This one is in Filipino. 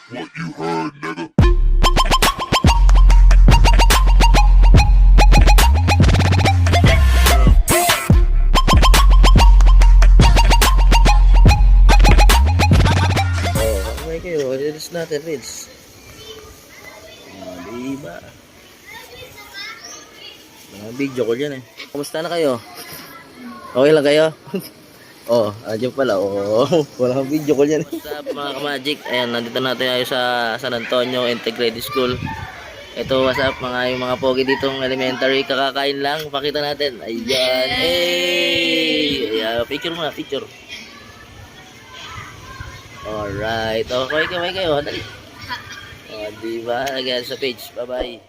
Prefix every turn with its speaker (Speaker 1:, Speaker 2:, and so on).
Speaker 1: what you heard, nigga.
Speaker 2: Okay kayo, reels natin, reels. Diba? Mga video ko dyan eh. Kumusta na kayo? Okay lang kayo? Andiyan pala. Wala kang video ko dyan. What's up mga ka-magic? Ayan, nandito natin tayo sa San Antonio Integrated School. Ito, what's up yung mga pogi ditong elementary. Kakakain lang. Pakita natin. Ayan. Hey! Ayan, picture muna, picture. Alright. Okay kayo. Dali. Diba? Again sa page. Bye-bye.